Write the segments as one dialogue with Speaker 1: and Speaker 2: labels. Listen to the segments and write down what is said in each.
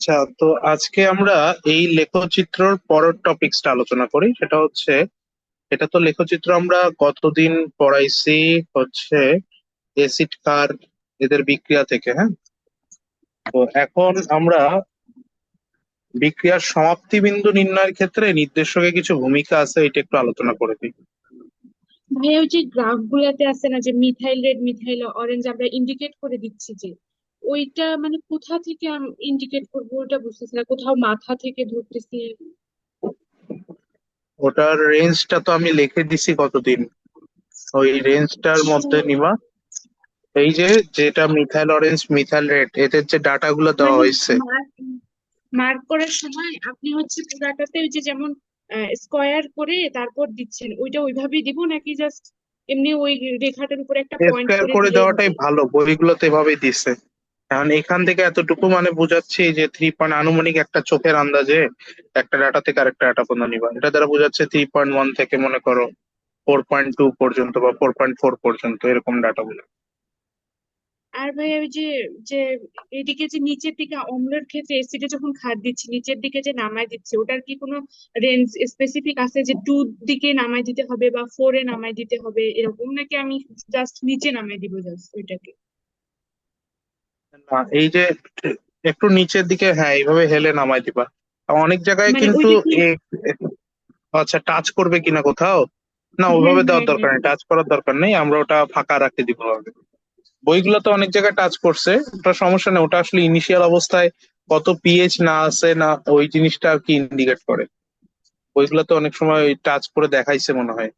Speaker 1: আচ্ছা, তো আজকে আমরা এই লেখচিত্রর পরের টপিকসটা আলোচনা করি। সেটা হচ্ছে, এটা তো লেখচিত্র আমরা গতদিন পড়াইছি হচ্ছে এসিড কার এদের বিক্রিয়া থেকে। হ্যাঁ, তো এখন আমরা বিক্রিয়ার সমাপ্তি বিন্দু নির্ণয়ের ক্ষেত্রে নির্দেশকের কিছু ভূমিকা আছে, এটা একটু আলোচনা করে দিই।
Speaker 2: ভাইয়া ওই যে গ্রাফ গুলাতে আছে না যে মিথাইল রেড মিথাইল অরেঞ্জ আমরা ইন্ডিকেট করে দিচ্ছি যে ওইটা মানে কোথা থেকে ইন্ডিকেট করবো ওটা বুঝতেছি না, কোথাও মাথা থেকে ধরতেছি।
Speaker 1: ওটার রেঞ্জটা তো আমি লিখে দিছি কতদিন, ওই রেঞ্জটার মধ্যে নিবা। এই যে যেটা মিথাইল অরেঞ্জ মিথাইল রেড এদের যে ডাটা গুলো দেওয়া
Speaker 2: মানে
Speaker 1: হয়েছে।
Speaker 2: মার্ক মার্ক করার সময় আপনি হচ্ছে পুরাটাতে ওই যে যেমন স্কোয়ার করে তারপর দিচ্ছেন, ওইটা ওইভাবেই দিব নাকি জাস্ট এমনি ওই রেখাটার উপর একটা পয়েন্ট
Speaker 1: স্কোয়ার
Speaker 2: করে
Speaker 1: করে
Speaker 2: দিলেই
Speaker 1: দেওয়াটাই
Speaker 2: হবে?
Speaker 1: ভালো, বইগুলোতে এভাবেই দিছে। এখন এখান থেকে এতটুকু মানে বুঝাচ্ছি যে 3 পয়েন্ট আনুমানিক একটা চোখের আন্দাজে একটা ডাটা থেকে আরেকটা ডাটা পর্যন্ত নিবা, এটা দ্বারা বোঝাচ্ছে 3.1 থেকে মনে করো 4.2 পর্যন্ত বা 4.4 পর্যন্ত এরকম ডাটা গুলো।
Speaker 2: আর ভাই ওই যে যে এদিকে যে নিচের দিকে অম্লের ক্ষেত্রে এসিডে যখন খাদ দিচ্ছি নিচের দিকে যে নামায় দিচ্ছে, ওটার কি কোনো রেঞ্জ স্পেসিফিক আছে যে টু দিকে নামায় দিতে হবে বা ফোরে নামায় দিতে হবে এরকম, নাকি আমি জাস্ট নিচে নামায় দিব জাস্ট ওইটাকে?
Speaker 1: না, এই যে একটু নিচের দিকে, হ্যাঁ এইভাবে হেলে নামাই দিবা। অনেক জায়গায়
Speaker 2: মানে
Speaker 1: কিন্তু
Speaker 2: ওইটা কি?
Speaker 1: এ আচ্ছা, টাচ করবে কিনা কোথাও, না
Speaker 2: হ্যাঁ
Speaker 1: ওইভাবে
Speaker 2: হ্যাঁ
Speaker 1: দেওয়ার
Speaker 2: হ্যাঁ।
Speaker 1: দরকার নেই, টাচ করার দরকার নেই, আমরা ওটা ফাঁকা রাখতে দিব। বইগুলোতে অনেক জায়গায় টাচ করছে, ওটা সমস্যা নেই, ওটা আসলে ইনিশিয়াল অবস্থায় কত পিএইচ না আছে না ওই জিনিসটা আর কি ইন্ডিকেট করে। বইগুলোতে অনেক সময় টাচ করে দেখাইছে মনে হয়,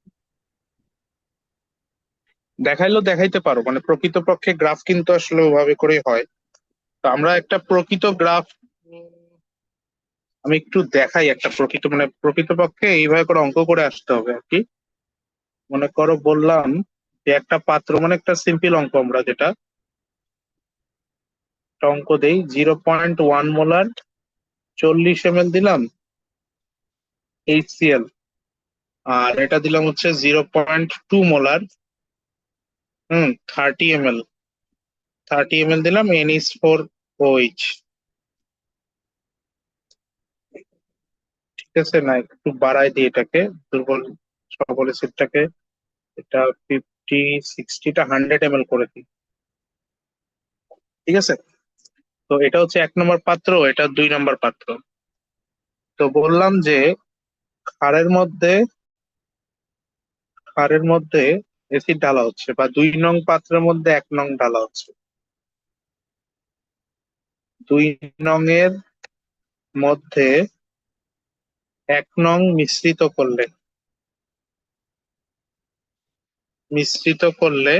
Speaker 1: দেখাইলেও দেখাইতে পারো, মানে প্রকৃতপক্ষে গ্রাফ কিন্তু আসলে ওভাবে করে হয়। তো আমরা একটা প্রকৃত গ্রাফ, আমি একটু দেখাই একটা প্রকৃত, মানে প্রকৃতপক্ষে এইভাবে করে অঙ্ক করে আসতে হবে আর কি। মনে করো বললাম যে একটা পাত্র, মানে একটা সিম্পল অঙ্ক, আমরা যেটা একটা অঙ্ক দেই, 0.1 মোলার 40 ml দিলাম HCl, আর এটা দিলাম হচ্ছে 0.2 মোলার 30 ml, 30 ml দিলাম NH4OH। ঠিক আছে, না একটু বাড়াই দিই এটাকে, দুর্বল সবল অ্যাসিডটাকে, এটা 50 60টা 100 ml করে দিই। ঠিক আছে, তো এটা হচ্ছে 1 নম্বর পাত্র, এটা 2 নম্বর পাত্র। তো বললাম যে ক্ষারের মধ্যে ক্ষারের মধ্যে অ্যাসিড ঢালা হচ্ছে, বা 2 নং পাত্রের মধ্যে 1 নং ঢালা হচ্ছে। 2 নং এর মধ্যে 1 নং মিশ্রিত করলে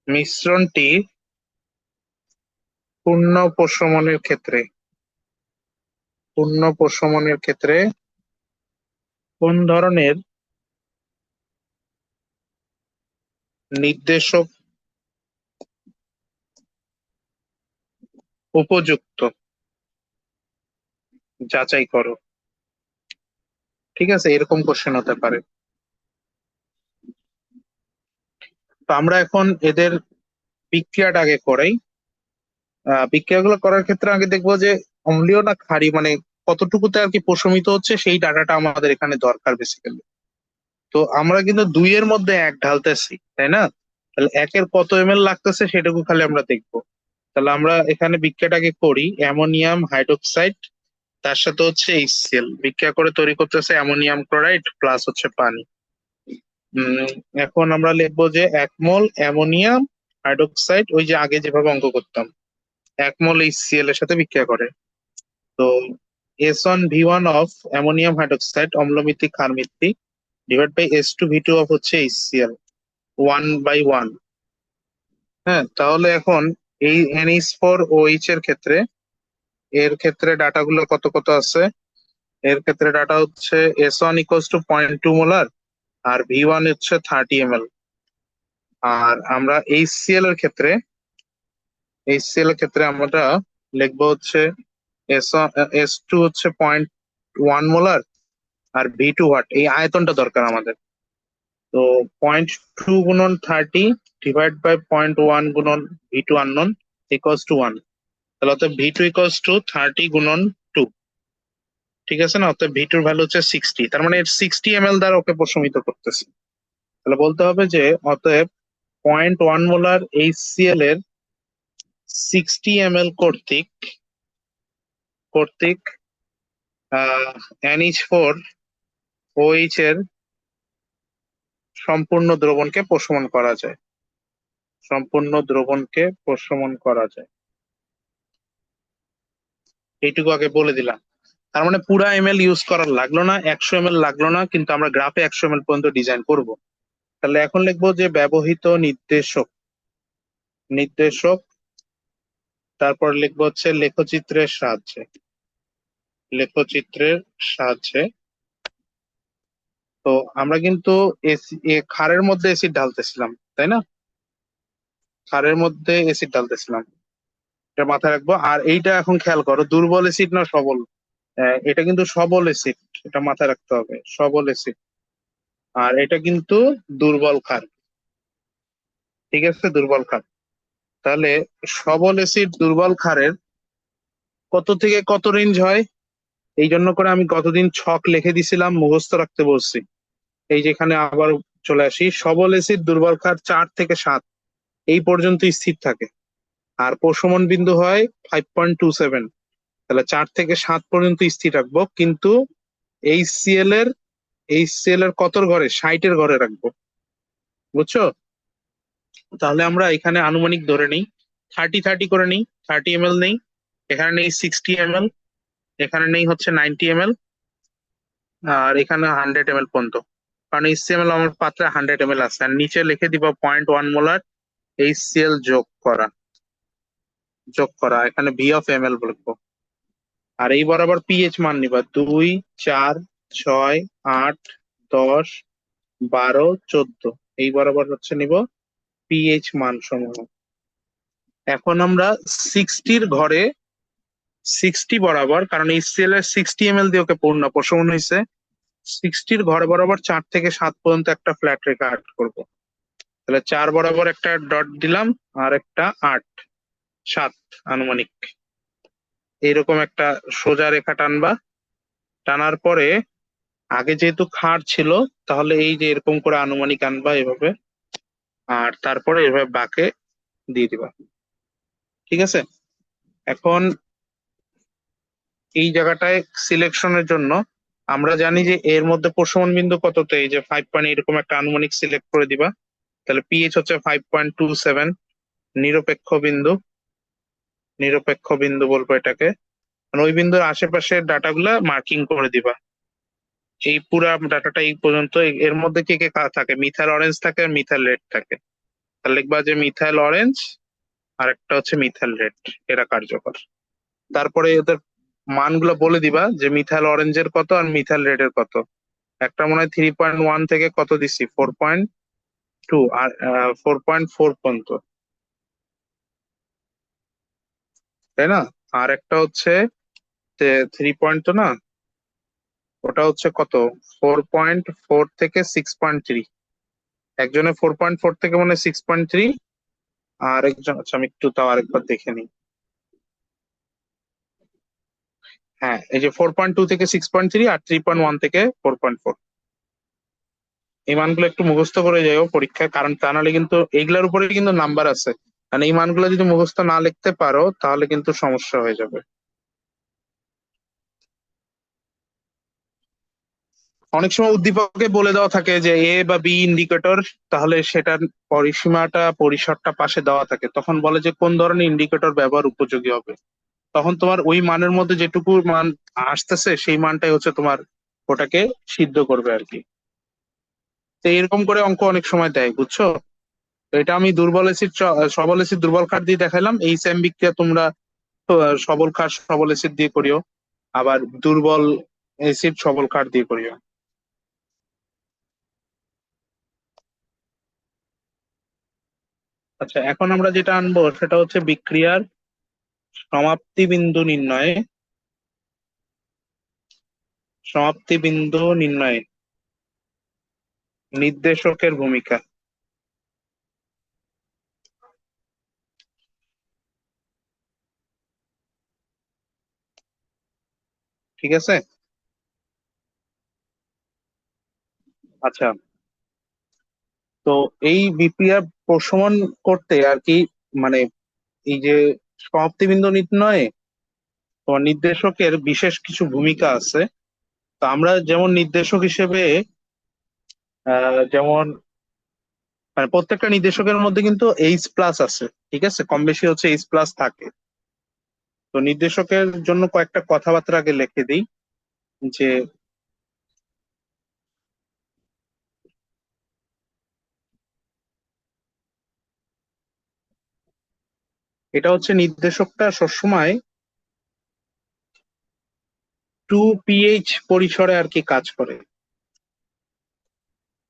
Speaker 1: মিশ্রণটি পূর্ণ প্রশমনের ক্ষেত্রে পূর্ণ প্রশমনের ক্ষেত্রে কোন ধরনের নির্দেশক উপযুক্ত যাচাই করো। ঠিক আছে, এরকম কোশ্চেন হতে পারে। তো আমরা এখন এদের বিক্রিয়াটা আগে করাই। বিক্রিয়াগুলো করার ক্ষেত্রে আগে দেখবো যে অম্লীয় না ক্ষারীয়, মানে কতটুকুতে আর কি প্রশমিত হচ্ছে, সেই ডাটাটা আমাদের এখানে দরকার বেসিক্যালি। তো আমরা কিন্তু 2 এর মধ্যে 1 ঢালতেছি, তাই না? তাহলে 1-এর কত এমএল লাগতেছে সেটুকু খালি আমরা দেখবো। তাহলে আমরা এখানে বিক্রিয়াটাকে করি, অ্যামোনিয়াম হাইড্রোক্সাইড তার সাথে হচ্ছে HCl বিক্রিয়া করে তৈরি করতেছে অ্যামোনিয়াম ক্লোরাইড প্লাস হচ্ছে পানি। উম এখন আমরা লিখবো যে 1 মোল অ্যামোনিয়াম হাইড্রোক্সাইড, ওই যে আগে যেভাবে অঙ্ক করতাম, 1 মোল HCl এর সাথে বিক্রিয়া করে। তো S1V1 অফ অ্যামোনিয়াম হাইড্রোক্সাইড অম্লমিথিক ক্ষারমিথিক ডিভাইড বাই S2V2 অফ হচ্ছে HCl 1/1। হ্যাঁ, তাহলে এখন এই NH4OH এর ক্ষেত্রে ডাটা গুলো কত কত আছে। এর ক্ষেত্রে ডাটা হচ্ছে S1 = 0.2 মোলার, আর V1 হচ্ছে 30 ml। আর আমরা HCl এর ক্ষেত্রে আমরা লিখবো হচ্ছে S2 হচ্ছে 0.1 মোলার, আর V2 ওয়াট, এই আয়তনটা দরকার আমাদের। তো 0.2 গুণন 30 ডিভাইড বাই 0.1 গুণন V2 আননোন ইকুয়ালস টু 1। তাহলে অতএব ভি টু ইকুয়ালস টু 30 গুণন 2। ঠিক আছে না? অতএব ভি টুর ভ্যালু হচ্ছে 60, তার মানে 60 ml দ্বারা ওকে প্রশমিত করতেছি। তাহলে বলতে হবে যে অতএব 0.1 মোলার HCl এর 60 ml কর্তৃক কর্তৃক NH4 OH এর সম্পূর্ণ দ্রবণকে প্রশমন করা যায়। সম্পূর্ণ দ্রবণকে প্রশমন করা যায়, এইটুকু আগে বলে দিলাম। তার মানে পুরা ml ইউজ করার লাগলো না, 100 ml লাগলো না, কিন্তু আমরা গ্রাফে 100 ml পর্যন্ত ডিজাইন করব। তাহলে এখন লিখবো যে ব্যবহৃত নির্দেশক নির্দেশক তারপর লিখবো হচ্ছে লেখচিত্রের সাহায্যে। লেখচিত্রের সাহায্যে তো আমরা কিন্তু ক্ষারের মধ্যে অ্যাসিড ঢালতেছিলাম, তাই না? ক্ষারের মধ্যে অ্যাসিড ঢালতেছিলাম, এটা মাথায় রাখবো। আর এইটা এখন খেয়াল করো, দুর্বল অ্যাসিড না সবল? এটা কিন্তু সবল অ্যাসিড, এটা মাথায় রাখতে হবে, সবল অ্যাসিড। আর এটা কিন্তু দুর্বল ক্ষার, ঠিক আছে, দুর্বল ক্ষার। তাহলে সবল অ্যাসিড দুর্বল ক্ষারের কত থেকে কত রেঞ্জ হয়, এই জন্য করে আমি গতদিন ছক লিখে দিছিলাম, মুখস্থ রাখতে বলছি। এই যেখানে আবার চলে আসি, সবল অ্যাসিড দুর্বল ক্ষার 4 থেকে 7 এই পর্যন্ত স্থির থাকে, আর প্রশমন বিন্দু হয় 5.27। তাহলে 4 থেকে 7 পর্যন্ত স্থির রাখবো, কিন্তু এইচসিএল এর কতর ঘরে, 60 এর ঘরে রাখবো, বুঝছো? তাহলে আমরা এখানে আনুমানিক ধরে নিই, 30-30 করে নিই, 30 ml নেই, এখানে নেই 60 ml, এখানে নেই হচ্ছে 90 ml, আর এখানে 100 ml পর্যন্ত। কারণ এইচসিএল আমার পাত্রে 100 ml আছে, আর নিচে লিখে দিব 0.1 মোলার HCl যোগ করা, এখানে ভি অফ ml বলবো। আর এই বরাবর পিএইচ মান নিবা, 2, 4, 6, 8, 10, 12, 14, এই বরাবর হচ্ছে নিব পিএইচ মান সমূহ। এখন আমরা 60-র ঘরে 60 বরাবর, কারণ HCl এর 60 ml দিয়ে ওকে পূর্ণ প্রশমন হয়েছে, 60-র ঘরে বরাবর 4 থেকে 7 পর্যন্ত একটা ফ্ল্যাট রেখা আর্ট করব। তাহলে 4 বরাবর একটা ডট দিলাম, আর একটা 8, 7 আনুমানিক এইরকম একটা সোজা রেখা টানবা। টানার পরে আগে যেহেতু ক্ষার ছিল, তাহলে এই যে এরকম করে আনুমানিক আনবা এভাবে, আর তারপরে এভাবে বাঁকে দিয়ে দিবা, ঠিক আছে? এখন এই জায়গাটায় সিলেকশনের জন্য আমরা জানি যে এর মধ্যে প্রশমন বিন্দু কততে, এই যে 5 এরকম একটা আনুমানিক সিলেক্ট করে দিবা। তাহলে পিএইচ হচ্ছে 5.27, নিরপেক্ষ বিন্দু, নিরপেক্ষ বিন্দু বলবো এটাকে। মানে ওই বিন্দুর আশেপাশের ডাটাগুলা মার্কিং করে দিবা। এই পুরা ডাটাটা এই পর্যন্ত, এর মধ্যে কে কে থাকে, মিথাইল অরেঞ্জ থাকে আর মিথাইল রেড থাকে। তাহলে লিখবা যে মিথাইল অরেঞ্জ আর একটা হচ্ছে মিথাইল রেড, এরা কার্যকর। তারপরে এদের মানগুলো বলে দিবা যে মিথাইল অরেঞ্জের কত আর মিথাইল রেড এর কত। একটা মনে হয় 3.1 থেকে কত দিছি, 4.2, আর 4.4 পর্যন্ত, তাই না? আর একটা হচ্ছে 3 পয়েন্ট তো না, ওটা হচ্ছে কত, 4.4 থেকে 6.3। একজনে 4.4 থেকে মনে হয় 6.3, আর একজন, আচ্ছা আমি একটু তাও আরেকবার দেখে নিই। হ্যাঁ, এই যে 4.2 থেকে 6.3, আর 3.1 থেকে 4.4। এই মানগুলো একটু মুখস্থ করে যাও পরীক্ষায়, কারণ তা নাহলে কিন্তু এইগুলোর উপরে কিন্তু নাম্বার আছে, মানে এই মানগুলো যদি মুখস্থ না লিখতে পারো তাহলে কিন্তু সমস্যা হয়ে যাবে। অনেক সময় উদ্দীপকে বলে দেওয়া থাকে যে এ বা বি ইন্ডিকেটর, তাহলে সেটার পরিসরটা পাশে দেওয়া থাকে, তখন বলে যে কোন ধরনের ইন্ডিকেটর ব্যবহার উপযোগী হবে। তখন তোমার ওই মানের মধ্যে যেটুকু মান আসতেছে সেই মানটাই হচ্ছে তোমার ওটাকে সিদ্ধ করবে আর কি। তো এরকম করে অঙ্ক অনেক সময় দেয়, বুঝছো? তো এটা আমি দুর্বল অ্যাসিড সবল অ্যাসিড দুর্বল ক্ষার দিয়ে দেখাইলাম, এই সেম বিক্রিয়া তোমরা সবল ক্ষার সবল অ্যাসিড দিয়ে করিও, আবার দুর্বল অ্যাসিড সবল ক্ষার দিয়ে করিও। আচ্ছা, এখন আমরা যেটা আনবো সেটা হচ্ছে বিক্রিয়ার সমাপ্তি বিন্দু নির্ণয়ে, সমাপ্তি বিন্দু নির্ণয়ে নির্দেশকের ভূমিকা। ঠিক আছে। আচ্ছা, তো এই বিক্রিয়া প্রশমন করতে আর কি, মানে এই যে সমাপ্তিবিন্দু নির্ণয়ে তোমার নির্দেশকের বিশেষ কিছু ভূমিকা আছে। তো আমরা যেমন নির্দেশক হিসেবে যেমন মানে প্রত্যেকটা নির্দেশকের মধ্যে কিন্তু এইচ প্লাস আছে, ঠিক আছে, কম বেশি হচ্ছে এইচ প্লাস থাকে। তো নির্দেশকের জন্য কয়েকটা কথাবার্তা আগে লিখে দিই, যে এটা হচ্ছে নির্দেশকটা সবসময় 2pH পরিসরে আর কি কাজ করে,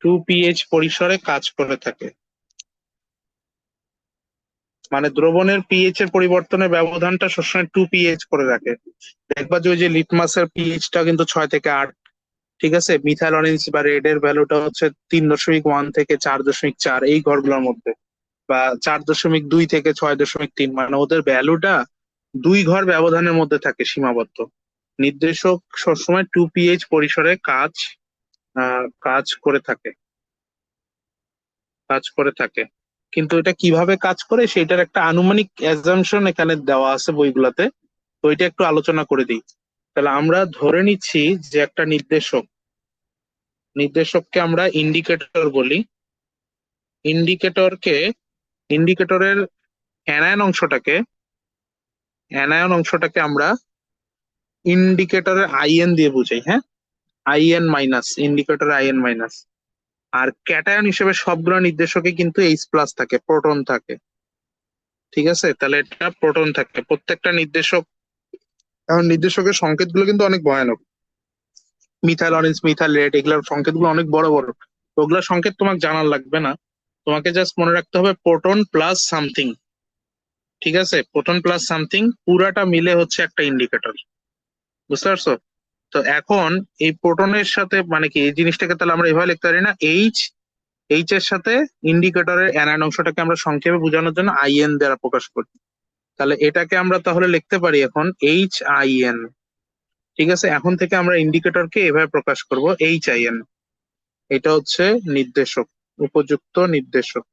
Speaker 1: 2pH পরিসরে কাজ করে থাকে। মানে দ্রবণের পিএইচ এর পরিবর্তনের ব্যবধানটা সবসময় 2pH করে রাখে। দেখবা যে ওই যে লিটমাসের পিএইচটা কিন্তু 6 থেকে 8, ঠিক আছে, মিথাইল অরেঞ্জ বা রেড এর ভ্যালুটা হচ্ছে 3.1 থেকে 4.4 এই ঘরগুলোর মধ্যে, বা 4.2 থেকে 6.3, মানে ওদের ভ্যালুটা 2 ঘর ব্যবধানের মধ্যে থাকে সীমাবদ্ধ। নির্দেশক সবসময় 2pH পরিসরে কাজ করে থাকে, কাজ করে থাকে। কিন্তু এটা কিভাবে কাজ করে সেটার একটা আনুমানিক অ্যাজাম্পশন এখানে দেওয়া আছে বইগুলাতে, তো এটা একটু আলোচনা করে দিই। তাহলে আমরা ধরে নিচ্ছি যে একটা নির্দেশককে আমরা ইন্ডিকেটর বলি। ইন্ডিকেটরকে ইন্ডিকেটরের অ্যানায়ন অংশটাকে অ্যানায়ন অংশটাকে আমরা ইন্ডিকেটরের আইএন দিয়ে বুঝাই, হ্যাঁ, আইএন মাইনাস, ইন্ডিকেটরের আইএন মাইনাস। আর ক্যাটায়ন হিসেবে সবগুলো নির্দেশকে কিন্তু এইচ প্লাস থাকে, প্রোটন থাকে, ঠিক আছে। তাহলে এটা প্রোটন থাকে প্রত্যেকটা নির্দেশক। এখন নির্দেশকের সংকেতগুলো কিন্তু অনেক ভয়ানক, মিথাইল অরেঞ্জ, মিথাইল রেড, এগুলোর সংকেতগুলো অনেক বড় বড়। তো ওগুলোর সংকেত তোমাকে জানার লাগবে না, তোমাকে জাস্ট মনে রাখতে হবে প্রোটন প্লাস সামথিং, ঠিক আছে, প্রোটন প্লাস সামথিং পুরাটা মিলে হচ্ছে একটা ইন্ডিকেটর, বুঝতে পারছো? তো এখন এই প্রোটনের সাথে মানে কি এই জিনিসটাকে তাহলে আমরা এভাবে লিখতে পারি না, এইচ এর সাথে ইন্ডিকেটরের অ্যানায়ন অংশটাকে আমরা সংক্ষেপে বোঝানোর জন্য আইএন দ্বারা প্রকাশ করি। তাহলে এটাকে আমরা তাহলে লিখতে পারি এখন HIN, ঠিক আছে। এখন থেকে আমরা ইন্ডিকেটরকে এভাবে প্রকাশ করব HIN। এটা হচ্ছে নির্দেশক, উপযুক্ত নির্দেশক,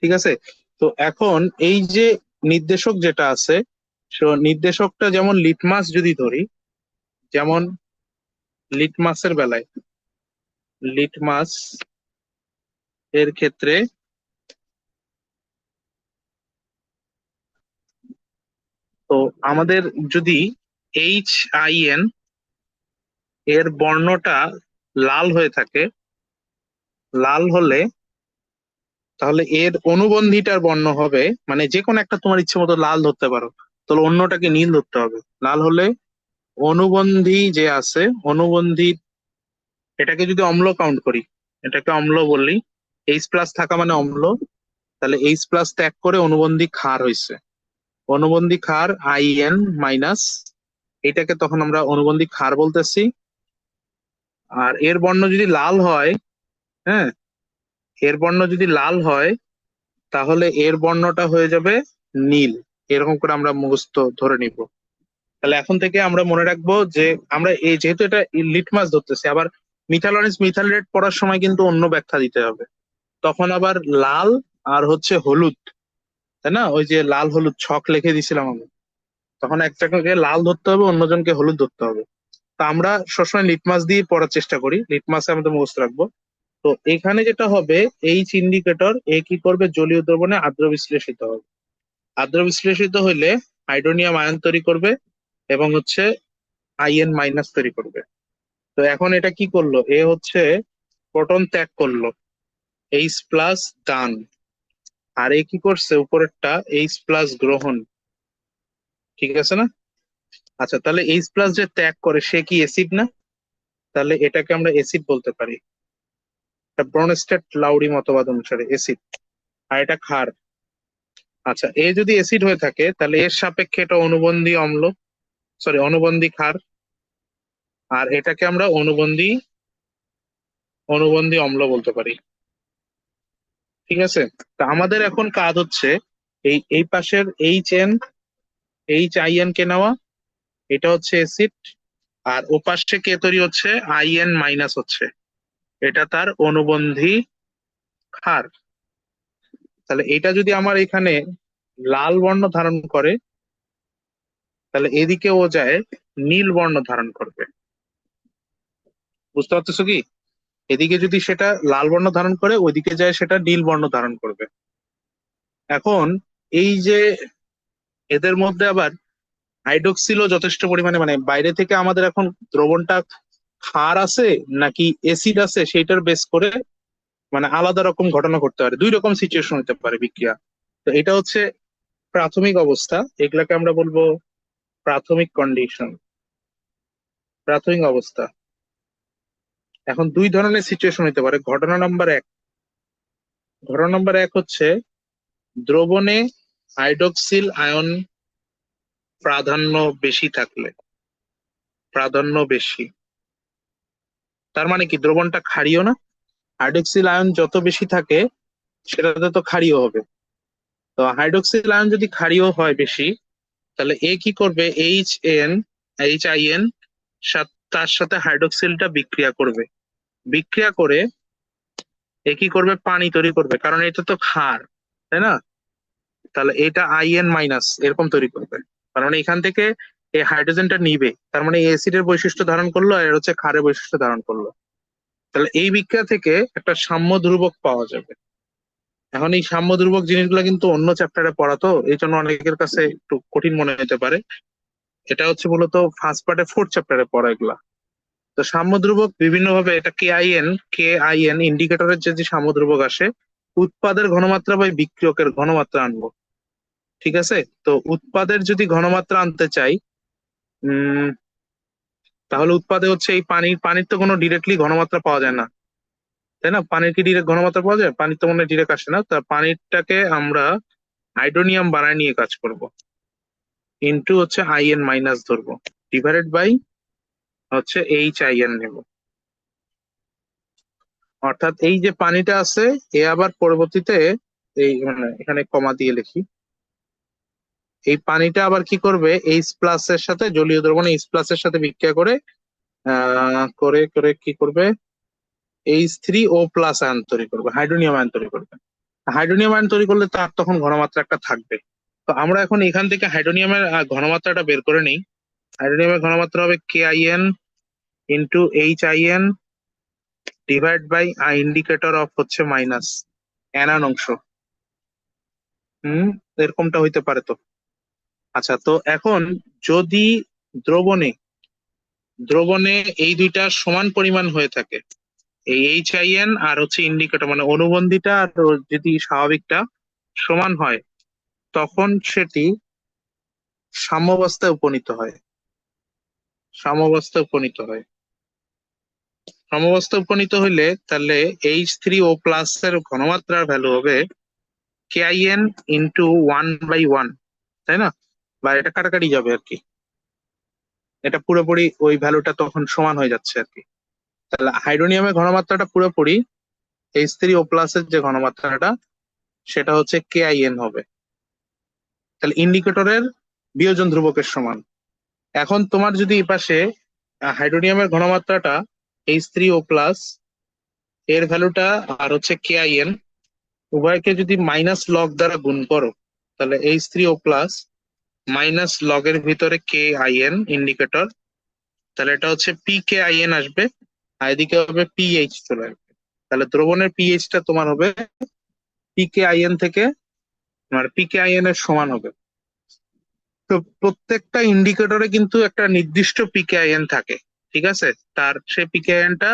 Speaker 1: ঠিক আছে। তো এখন এই যে নির্দেশক যেটা আছে, নির্দেশকটা যেমন লিটমাস যদি ধরি, যেমন লিটমাসের বেলায়, লিটমাস এর ক্ষেত্রে তো আমাদের যদি HIN এর বর্ণটা লাল হয়ে থাকে, লাল হলে তাহলে এর অনুবন্ধীটার বর্ণ হবে, মানে যে কোনো একটা তোমার ইচ্ছে মতো লাল ধরতে পারো, তাহলে অন্যটাকে নীল ধরতে হবে। লাল হলে অনুবন্ধী যে আছে, অনুবন্ধী, এটাকে যদি অম্ল কাউন্ট করি, এটাকে অম্ল বললি, এইচ প্লাস থাকা মানে অম্ল, তাহলে এইচ প্লাস ত্যাগ করে অনুবন্ধী ক্ষার হয়েছে, অনুবন্ধী ক্ষার IN মাইনাস, এটাকে তখন আমরা অনুবন্ধী ক্ষার বলতেছি। আর এর বর্ণ যদি লাল হয়, হ্যাঁ, এর বর্ণ যদি লাল হয় তাহলে এর বর্ণটা হয়ে যাবে নীল, এরকম করে আমরা মুখস্থ ধরে নিব। তাহলে এখন থেকে আমরা মনে রাখবো যে আমরা এই যেহেতু এটা লিটমাস ধরতেছি, আবার মিথাইল অরেঞ্জ, মিথাইল রেড পড়ার সময় কিন্তু অন্য ব্যাখ্যা দিতে হবে। তখন আবার লাল আর হচ্ছে হলুদ, তাই না, ওই যে লাল হলুদ ছক লিখে দিছিলাম আমি, তখন একটাকে লাল ধরতে হবে, অন্যজনকে হলুদ ধরতে হবে। তা আমরা সবসময় লিটমাস দিয়ে পড়ার চেষ্টা করি, লিটমাসে আমাদের মুখস্থ রাখবো। তো এখানে যেটা হবে, এইচ ইন্ডিকেটর এ কি করবে, জলীয় দ্রবণে আদ্র বিশ্লেষিত হবে। আদ্র বিশ্লেষিত হইলে হাইড্রোনিয়াম আয়ন তৈরি করবে এবং হচ্ছে IN মাইনাস তৈরি করবে। তো এখন এটা কি করলো, এ হচ্ছে প্রোটন ত্যাগ করলো, এইচ প্লাস দান, আর এ কি করছে উপরেরটা এইচ প্লাস গ্রহণ, ঠিক আছে না? আচ্ছা, তাহলে এইচ প্লাস যে ত্যাগ করে সে কি অ্যাসিড না? তাহলে এটাকে আমরা অ্যাসিড বলতে পারি, ব্রনস্টেড লাউরি মতবাদ অনুসারে অ্যাসিড। আর এটা ক্ষার। আচ্ছা, এ যদি অ্যাসিড হয়ে থাকে তাহলে এর সাপেক্ষে এটা অনুবন্ধী অম্ল, সরি অনুবন্ধী ক্ষার, আর এটাকে আমরা অনুবন্ধী অনুবন্ধী অম্ল বলতে পারি, ঠিক আছে। তা আমাদের এখন কাজ হচ্ছে এই এই পাশের HN HIN কে নেওয়া, এটা হচ্ছে অ্যাসিড, আর ওপাশে কে তৈরি হচ্ছে, আইএন মাইনাস হচ্ছে, এটা তার অনুবন্ধী ক্ষার। তাহলে এটা যদি আমার এখানে লাল বর্ণ ধারণ করে, তাহলে এদিকে ও যায় নীল বর্ণ ধারণ করবে। বুঝতে পারতেছো কি? এদিকে যদি সেটা লাল বর্ণ ধারণ করে, ওইদিকে যায় সেটা নীল বর্ণ ধারণ করবে। এখন এই যে এদের মধ্যে আবার হাইড্রোক্সিলও যথেষ্ট পরিমাণে, মানে বাইরে থেকে আমাদের এখন দ্রবণটা ক্ষার আছে নাকি অ্যাসিড আছে সেইটার বেস করে মানে আলাদা রকম ঘটনা ঘটতে পারে, দুই রকম সিচুয়েশন হতে পারে বিক্রিয়া। তো এটা হচ্ছে প্রাথমিক অবস্থা, এগুলাকে আমরা বলবো প্রাথমিক কন্ডিশন, প্রাথমিক অবস্থা। এখন দুই ধরনের সিচুয়েশন হতে পারে। ঘটনা নম্বর এক হচ্ছে দ্রবণে হাইড্রোক্সিল আয়ন প্রাধান্য বেশি থাকলে, প্রাধান্য বেশি, তার মানে কি দ্রবণটা ক্ষারীয় না? হাইড্রোক্সিল আয়ন যত বেশি থাকে সেটাতে তো ক্ষারীয় হবে। তো হাইড্রোক্সিল আয়ন যদি ক্ষারীয় হয় বেশি, তাহলে এ কি করবে, এইচ আই এন তার সাথে হাইড্রোক্সিলটা বিক্রিয়া করবে, বিক্রিয়া করে এ কি করবে, পানি তৈরি করবে, কারণ এটা তো ক্ষার, তাই না? তাহলে এটা আইএন মাইনাস এরকম তৈরি করবে, কারণ এখান থেকে এই হাইড্রোজেনটা নিবে, তার মানে অ্যাসিডের বৈশিষ্ট্য ধারণ করলো আর এর হচ্ছে ক্ষারের বৈশিষ্ট্য ধারণ করলো। তাহলে এই বিক্রিয়া থেকে একটা সাম্য ধ্রুবক পাওয়া যাবে। এখন এই সাম্য ধ্রুবক জিনিসগুলো কিন্তু অন্য চ্যাপ্টারে পড়া, তো এই জন্য অনেকের কাছে একটু কঠিন মনে হতে পারে। এটা হচ্ছে মূলত ফার্স্ট পার্টে, ফোর্থ চ্যাপ্টারে পড়া এগুলা। তো সাম্য ধ্রুবক বিভিন্ন ভাবে, এটা কে আই এন ইন্ডিকেটরের যে সাম্য ধ্রুবক আসে, উৎপাদের ঘনমাত্রা বা বিক্রিয়কের ঘনমাত্রা আনবো। ঠিক আছে? তো উৎপাদের যদি ঘনমাত্রা আনতে চাই, উম তাহলে উৎপাদে হচ্ছে এই পানির তো কোনো ডিরেক্টলি ঘনমাত্রা পাওয়া যায় না, তাই না? পানির কি ডিরেক্ট ঘনমাত্রা পাওয়া যায়? পানির তো মনে ডিরেক্ট আসে না। তা পানিরটাকে আমরা হাইড্রোনিয়াম বানায় নিয়ে কাজ করব, ইনটু হচ্ছে আইএন মাইনাস ধরবো, ডিভাইডেড বাই হচ্ছে এইচ আইএন নেব। অর্থাৎ এই যে পানিটা আছে, এ আবার পরবর্তীতে এই মানে এখানে কমা দিয়ে লিখি, এই পানিটা আবার কি করবে, এইচ প্লাস এর সাথে, জলীয় দ্রবণে এইচ প্লাস এর সাথে বিক্রিয়া করে করে করে কি করবে, H3O+ আয়ন তৈরি করবে, হাইড্রোনিয়াম আয়ন তৈরি করবে। হাইড্রোনিয়াম আয়ন তৈরি করলে তার তখন ঘনমাত্রা একটা থাকবে। তো আমরা এখন এখান থেকে হাইড্রোনিয়ামের ঘনমাত্রাটা বের করে নিই। হাইড্রোনিয়ামের ঘনমাত্রা হবে KIN into HIN divide by indicator of হচ্ছে মাইনাস অ্যানায়ন অংশ। হুম, এরকমটা হইতে পারে তো। আচ্ছা, তো এখন যদি দ্রবণে দ্রবণে এই দুইটা সমান পরিমাণ হয়ে থাকে, এই এইচ আই এন আর হচ্ছে ইন্ডিকেটর মানে অনুবন্ধীটা আর যদি স্বাভাবিকটা সমান হয়, তখন সেটি সাম্যাবস্থায় উপনীত হয়। সাম্যাবস্থায় উপনীত হয়। সাম্যাবস্থায় উপনীত হইলে তাহলে H3O+ এর ঘনমাত্রার ভ্যালু হবে KIN ইন্টু 1/1, তাই না? বা এটা কাটাকাটি যাবে আর কি, এটা পুরোপুরি ওই ভ্যালুটা তখন সমান হয়ে যাচ্ছে আর কি। তাহলে হাইড্রোনিয়ামের ঘনমাত্রাটা পুরোপুরি H3O+ এর যে ঘনমাত্রাটা, সেটা হচ্ছে KIN হবে। তাহলে ইন্ডিকেটরের বিয়োজন ধ্রুবকের সমান। এখন তোমার যদি এই পাশে হাইড্রোনিয়ামের ঘনমাত্রাটা H3O+, এর ভ্যালুটা আর হচ্ছে KIN, উভয়কে যদি মাইনাস লগ দ্বারা গুণ করো, তাহলে H3O+ মাইনাস লগের ভিতরে KIN ইন্ডিকেটর, তাহলে এটা হচ্ছে PKIN আসবে, আর এদিকে হবে পিএইচ চলে আসবে। তাহলে দ্রবণের পিএইচটা তোমার হবে PKIN থেকে, তোমার PKIN এর সমান হবে। তো প্রত্যেকটা ইন্ডিকেটরে কিন্তু একটা নির্দিষ্ট পিকেআইএন থাকে, ঠিক আছে? তার সে পিকেআইএনটা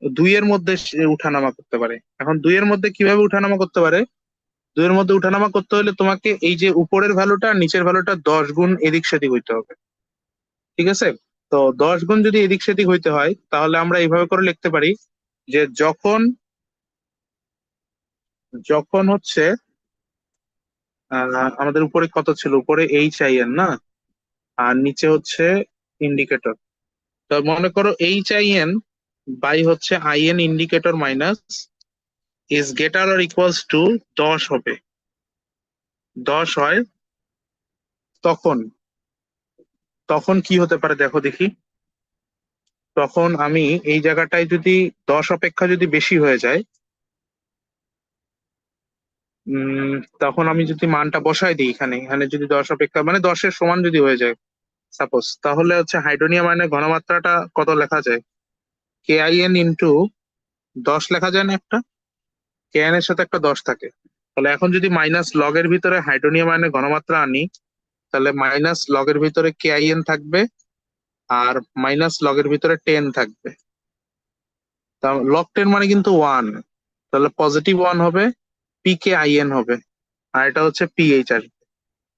Speaker 1: দুইয়ের মধ্যে সে উঠানামা করতে পারে। এখন দুইয়ের মধ্যে কিভাবে উঠানামা করতে পারে? দুইয়ের মধ্যে উঠানামা করতে হলে তোমাকে এই যে উপরের ভ্যালুটা আর নিচের ভ্যালুটা 10 গুণ এদিক সেদিক হইতে হবে, ঠিক আছে? তো 10 গুণ যদি এদিক সেদিক হইতে হয়, তাহলে আমরা এইভাবে করে লিখতে পারি যে যখন যখন হচ্ছে আমাদের উপরে কত ছিল, উপরে এইচ আই এন না, আর নিচে হচ্ছে ইন্ডিকেটর। তো মনে করো এইচ আই এন বাই হচ্ছে in indicator minus is greater or equals to 10 হবে, 10 হয় তখন তখন কি হতে পারে দেখো দেখি। তখন আমি এই জায়গাটায় যদি 10 অপেক্ষা যদি বেশি হয়ে যায়, উম তখন আমি যদি মানটা বসাই দিই এখানে, এখানে যদি 10 অপেক্ষা মানে 10-এর সমান যদি হয়ে যায় সাপোজ, তাহলে হচ্ছে হাইড্রোনিয়াম আয়নের ঘনমাত্রাটা কত লেখা যায়? KIN ইন্টু 10 লেখা যায় না একটা? KN এর সাথে একটা 10 থাকে। তাহলে এখন যদি মাইনাস লগের ভিতরে হাইড্রোনিয়াম আয়নের ঘনমাত্রা আনি, তাহলে মাইনাস লগের ভিতরে KIN থাকবে, আর মাইনাস লগের ভিতরে 10 থাকবে। তা লগ 10 মানে কিন্তু 1, তাহলে পজিটিভ 1 হবে, PKIN হবে, আর এটা হচ্ছে পিএইচ আসবে।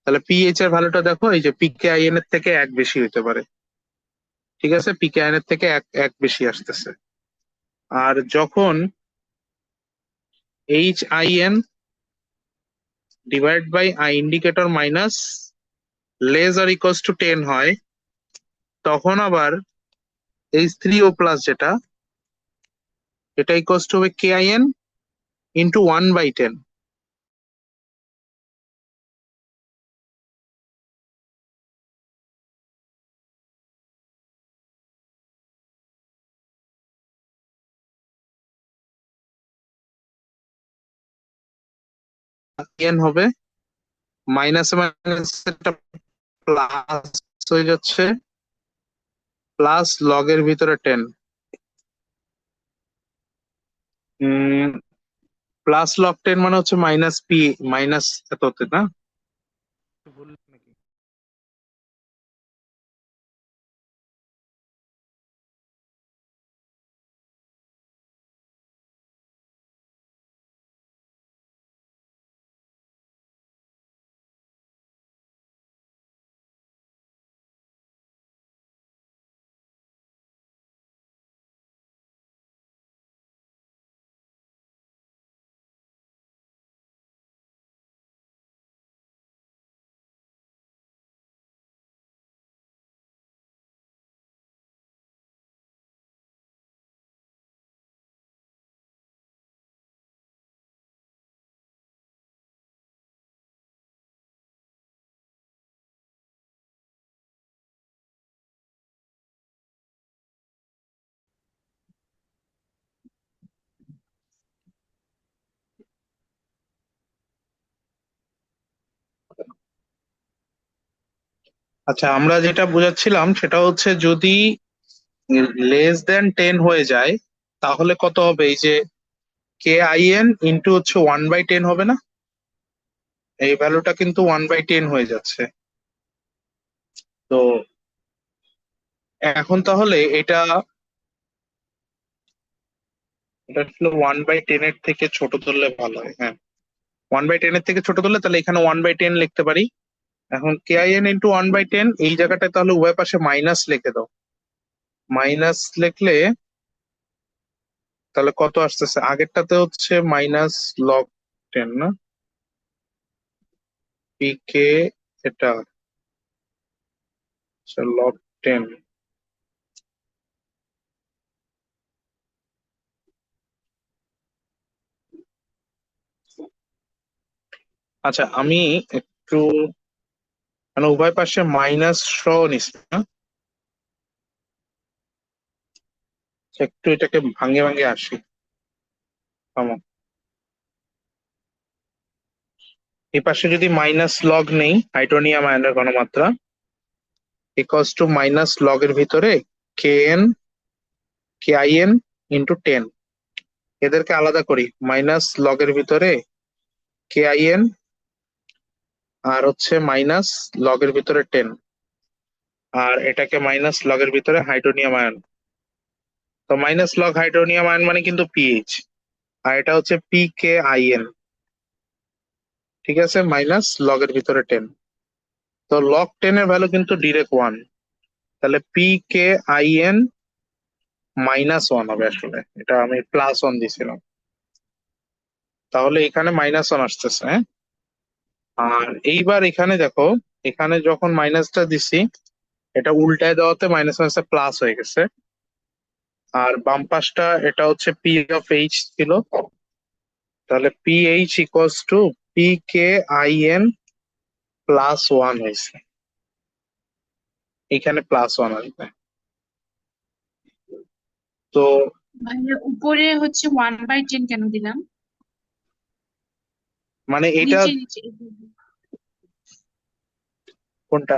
Speaker 1: তাহলে পিএইচ এর ভ্যালুটা দেখো, এই যে PKIN এর থেকে 1 বেশি হতে পারে। ঠিক আছে, PKIN এর থেকে এক এক বেশি আসতেছে। আর যখন HIN divide by I indicator minus less or equals to 10 হয়, তখন আবার H3O প্লাস যেটা, এটা ইকুয়ালস টু হবে KIN ইন্টু 1/10। KN হবে মাইনাসে মাইনাসে প্লাস হয়ে যাচ্ছে, প্লাস লগের ভিতরে 10। প্লাস লগ 10 মানে হচ্ছে মাইনাস পি, মাইনাস এততে না? ভুল নাকি? আচ্ছা, আমরা যেটা বোঝাচ্ছিলাম সেটা হচ্ছে যদি লেস দেন 10 হয়ে যায়, তাহলে কত হবে? এই যে KIN ইন্টু হচ্ছে 1/10 হবে না? এই ভ্যালুটা কিন্তু 1/10 হয়ে যাচ্ছে। তো এখন তাহলে এটা এটা আসলে 1/10 এর থেকে ছোট ধরলে ভালো হয়। হ্যাঁ, 1/10 এর থেকে ছোট ধরলে তাহলে এখানে 1/10 লিখতে পারি। এখন KIN ইন্টু 1/10, এই জায়গাটায় তাহলে উভয় পাশে মাইনাস লিখে দাও। মাইনাস লিখলে তাহলে কত আসতেছে? আগেরটাতে হচ্ছে মাইনাস লগ 10 না? পিকে, এটা লগ 10। আচ্ছা, আমি একটু মানে উভয় পাশে মাইনাস সহ নিচ্ছি না, একটু এটাকে ভাঙে ভাঙে আসি। থামো। এই পাশে যদি মাইনাস লগ নেই হাইড্রোনিয়াম আয়নের ঘনমাত্রা ইকুয়ালস টু মাইনাস লগের ভিতরে KIN ইন্টু 10। এদেরকে আলাদা করি, মাইনাস লগের ভিতরে KIN আর হচ্ছে মাইনাস লগের ভিতরে 10, আর এটাকে মাইনাস লগের ভিতরে হাইড্রোনিয়াম আয়ন। তো মাইনাস লগ হাইড্রোনিয়াম আয়ন মানে কিন্তু পিএইচ, আর এটা হচ্ছে PKIN। ঠিক আছে, মাইনাস লগের ভিতরে 10। তো লগ 10 এর ভ্যালু কিন্তু ডিরেক্ট 1, তাহলে PKIN -1 হবে। আসলে এটা আমি +1 দিছিলাম, তাহলে এখানে -1 আসতেছে। হ্যাঁ, আর এইবার এখানে দেখো, এখানে যখন মাইনাসটা দিছি, এটা উল্টায় দেওয়াতে মাইনাস মাইনাসে প্লাস হয়ে গেছে। আর বাম পাশটা এটা হচ্ছে P(H) ছিল, তাহলে PH ইকুয়ালস টু PKIN +1 হয়েছে। এইখানে +1 আসবে। তো
Speaker 2: মানে উপরে হচ্ছে 1/10 কেন দিলাম?
Speaker 1: মানে এটা
Speaker 2: নিচে নিচে
Speaker 1: কোনটা,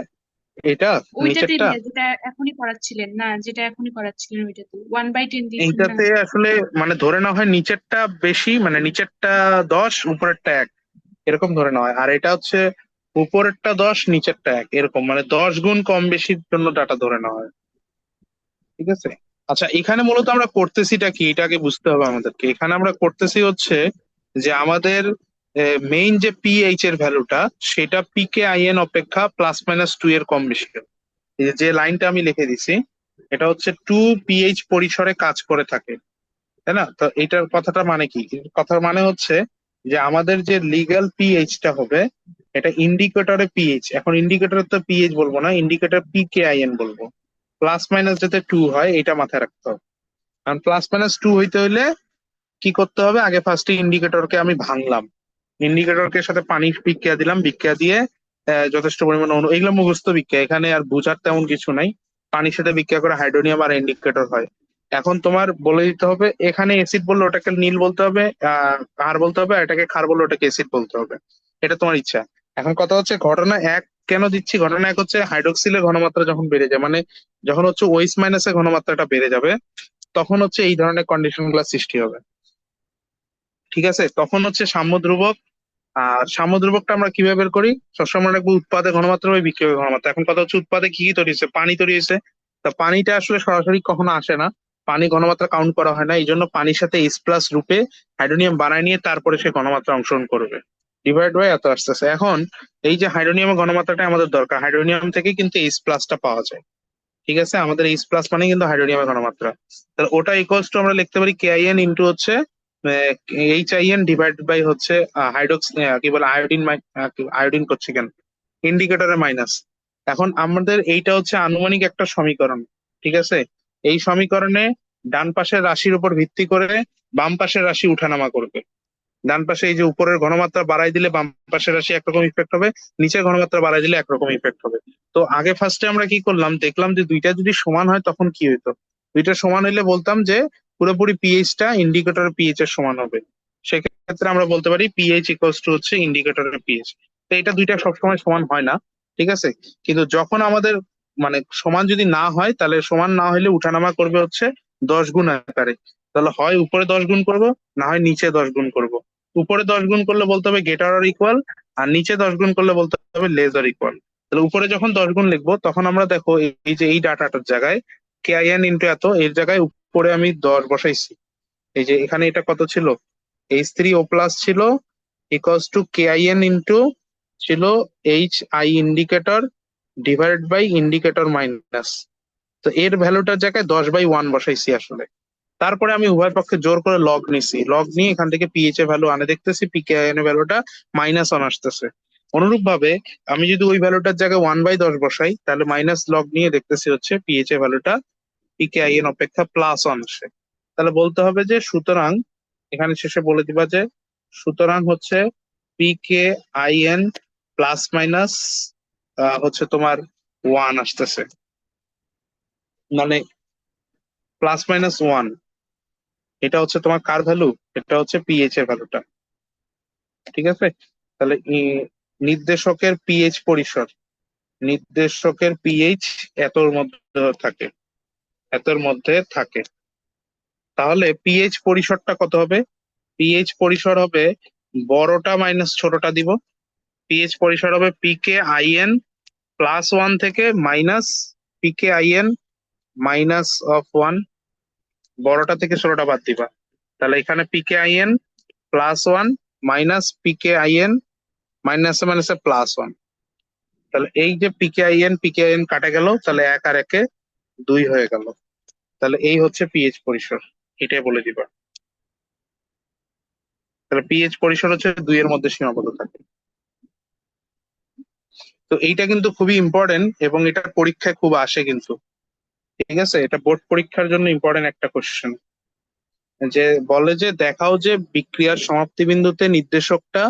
Speaker 1: এটা
Speaker 2: ওইটাতে
Speaker 1: নিচেরটা?
Speaker 2: না, যেটা এখনই করাচ্ছিলেন না, যেটা এখনই করাচ্ছিলেন ওইটাতে 1/10 দিচ্ছেন না।
Speaker 1: এইটাতে আসলে মানে ধরে নেওয়া হয় নিচেরটা বেশি, মানে নিচেরটা 10 উপরেরটা 1, এরকম ধরে নেওয়া হয়। আর এটা হচ্ছে উপরেরটা 10 নিচেরটা 1, এরকম মানে 10 গুণ কম বেশির জন্য ডাটা ধরে নেওয়া হয়। ঠিক আছে। আচ্ছা, এখানে মূলত আমরা করতেছিটা কি এটা আগে বুঝতে হবে আমাদেরকে। এখানে আমরা করতেছি হচ্ছে যে আমাদের মেইন যে পিএইচ এর ভ্যালুটা, সেটা পিকে আইএন অপেক্ষা +-2 এর কম বেশি হবে। এই যে লাইনটা আমি লিখে দিছি, এটা হচ্ছে 2 পিএইচ পরিসরে কাজ করে থাকে, তাই না? তো এটার কথাটা মানে কি? এর কথার মানে হচ্ছে যে আমাদের যে লিগ্যাল পিএইচটা হবে, এটা ইন্ডিকেটরে পিএইচ, এখন ইন্ডিকেটরে তো পিএইচ বলবো না, ইন্ডিকেটর পিকেআইএন বলবো। +- যাতে 2 হয় এটা মাথায় রাখতে হবে। কারণ +-2 হইতে হইলে কি করতে হবে, আগে ফার্স্টে ইন্ডিকেটরকে আমি ভাঙলাম, ইন্ডিকেটরকে সাথে পানি বিক্রিয়া দিলাম, বিক্রিয়া দিয়ে যথেষ্ট পরিমাণে এগুলো মুখস্থ বিক্রিয়া, এখানে আর বুঝার তেমন কিছু নাই। পানির সাথে বিক্রিয়া করে হাইড্রোনিয়াম আর ইন্ডিকেটর হয়। এখন তোমার বলে দিতে হবে, এখানে অ্যাসিড বললে ওটাকে নীল বলতে হবে, ক্ষার বলতে হবে, আর এটাকে ক্ষার বললে ওটাকে অ্যাসিড বলতে হবে। এটা তোমার ইচ্ছা। এখন কথা হচ্ছে ঘটনা এক কেন দিচ্ছি, ঘটনা এক হচ্ছে হাইড্রোক্সিলের ঘনমাত্রা যখন বেড়ে যায়, মানে যখন হচ্ছে ওএইচ মাইনাসের ঘনমাত্রাটা বেড়ে যাবে, তখন হচ্ছে এই ধরনের কন্ডিশন গুলা সৃষ্টি হবে। ঠিক আছে, তখন হচ্ছে সাম্য ধ্রুবক। আর সাম্য ধ্রুবকটা আমরা কিভাবে বের করি? সবসময় মনে রাখবো উৎপাদে ঘনমাত্রা বা বিক্রিয়কের ঘনমাত্রা। এখন কথা হচ্ছে উৎপাদে কি কি তৈরি হয়েছে, পানি তৈরি হয়েছে। তা পানিটা আসলে সরাসরি কখনো আসে না, পানি ঘনমাত্রা কাউন্ট করা হয় না, এই জন্য পানির সাথে H+ রূপে হাইড্রোনিয়াম বানায় নিয়ে তারপরে সে ঘনমাত্রা অংশগ্রহণ করবে, ডিভাইড বাই এত আসতেছে। এখন এই যে হাইড্রোনিয়ামের ঘনমাত্রাটা আমাদের দরকার, হাইড্রোনিয়াম থেকে কিন্তু H+টা পাওয়া যায়। ঠিক আছে, আমাদের H+ মানে কিন্তু হাইড্রোনিয়ামের ঘনমাত্রা। তাহলে ওটা ইকুয়ালস টু আমরা লিখতে পারি KIN ইন্টু হচ্ছে HIN ডিভাইড বাই হচ্ছে হাইড্রোক্স কি বলে আয়োডিন, আয়োডিন করছি কেন, ইন্ডিকেটরের মাইনাস। এখন আমাদের এইটা হচ্ছে আনুমানিক একটা সমীকরণ। ঠিক আছে, এই সমীকরণে ডান পাশের রাশির উপর ভিত্তি করে বাম পাশের রাশি উঠানামা করবে। ডান পাশে এই যে উপরের ঘনমাত্রা বাড়াই দিলে বাম পাশের রাশি একরকম ইফেক্ট হবে, নিচের ঘনমাত্রা বাড়াই দিলে একরকম ইফেক্ট হবে। তো আগে ফার্স্টে আমরা কি করলাম, দেখলাম যে দুইটা যদি সমান হয় তখন কি হইতো। দুইটা সমান হইলে বলতাম যে পুরোপুরি পিএইচটা ইন্ডিকেটরের পিএইচ এর সমান হবে। সেক্ষেত্রে আমরা বলতে পারি পিএইচ ইকুয়ালস টু হচ্ছে ইন্ডিকেটরের পিএইচ। তো এটা দুইটা সবসময় সমান হয় না। ঠিক আছে, কিন্তু যখন আমাদের মানে সমান যদি না হয়, তাহলে সমান না হলে উঠানামা করবে হচ্ছে 10 গুণ আকারে। তাহলে হয় উপরে 10 গুণ করব, না হয় নিচে 10 গুণ করব। উপরে 10 গুণ করলে বলতে হবে গ্রেটার অর ইকুয়াল, আর নিচে 10 গুণ করলে বলতে হবে লেস অর ইকুয়াল। তাহলে উপরে যখন 10 গুণ লিখবো, তখন আমরা দেখো এই যে এই ডাটাটার জায়গায় KIN ইন্টু এত, এর জায়গায় উপরে আমি 10 বসাইছি। এই যে এখানে এটা কত ছিল, H3O+ ছিল, ইকুয়ালস টু KIN ইন্টু ছিল HI indicator divide by indicator minus. তো এর ভ্যালুটার জায়গায় 10/1 বসাইছি আসলে। তারপরে আমি উভয় পক্ষে জোর করে লগ নিছি, লগ নিয়ে এখান থেকে পিএইচ এর ভ্যালু আনে দেখতেছি পিকেআইএন এর ভ্যালুটা -1 আসতেছে। অনুরূপ ভাবে আমি যদি ওই ভ্যালুটার জায়গায় 1/10 বসাই, তাহলে মাইনাস লগ নিয়ে দেখতেছি হচ্ছে পিএইচ এর ভ্যালুটা পিকেআইএন অপেক্ষা +1 আসে। তাহলে বলতে হবে যে সুতরাং, এখানে শেষে বলে দিবা যে সুতরাং হচ্ছে পিকেআইএন প্লাস মাইনাস হচ্ছে তোমার 1 আসতেছে, মানে +-1, এটা হচ্ছে তোমার কার ভ্যালু, এটা হচ্ছে পিএইচ এর ভ্যালুটা। ঠিক আছে, তাহলে নির্দেশকের পিএইচ পরিসর, নির্দেশকের পিএইচ এতর মধ্যে থাকে, এতর মধ্যে থাকে। তাহলে পিএইচ পরিসরটা কত হবে? পিএইচ পরিসর হবে বড়টা মাইনাস ছোটটা দিব। পিএইচ পরিসর হবে পিকেআইএন +1 থেকে মাইনাস পিকেআইএন -1, বড়টা থেকে ছোটটা বাদ দিবা। তাহলে এখানে পিকেআইএন +1 মাইনাস পিকেআইএন মাইনাসে মাইনাসে +1। তাহলে এই যে পিকেআইএন পিকেআইএন কাটা গেল, তাহলে 1 আর 1 এ 2 হয়ে গেল। তাহলে এই হচ্ছে পিএইচ পরিসর, এটাই বলে দিবা। তাহলে পিএইচ পরিসর হচ্ছে 2 এর মধ্যে সীমাবদ্ধ থাকে। তো এইটা কিন্তু খুবই ইম্পর্টেন্ট এবং এটা পরীক্ষায় খুব আসে কিন্তু। ঠিক আছে, এটা বোর্ড পরীক্ষার জন্য ইম্পর্টেন্ট একটা কোশ্চেন, যে বলে যে দেখাও যে বিক্রিয়ার সমাপ্তি বিন্দুতে নির্দেশকটা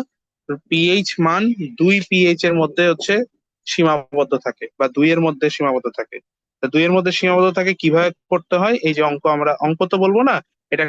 Speaker 1: পিএইচ মান 2 পিএইচ এর মধ্যে হচ্ছে সীমাবদ্ধ থাকে বা 2 এর মধ্যে সীমাবদ্ধ থাকে। তা 2 এর মধ্যে সীমাবদ্ধ থাকে কিভাবে করতে হয়, এই যে অঙ্ক, আমরা অঙ্ক তো বলবো না, এটা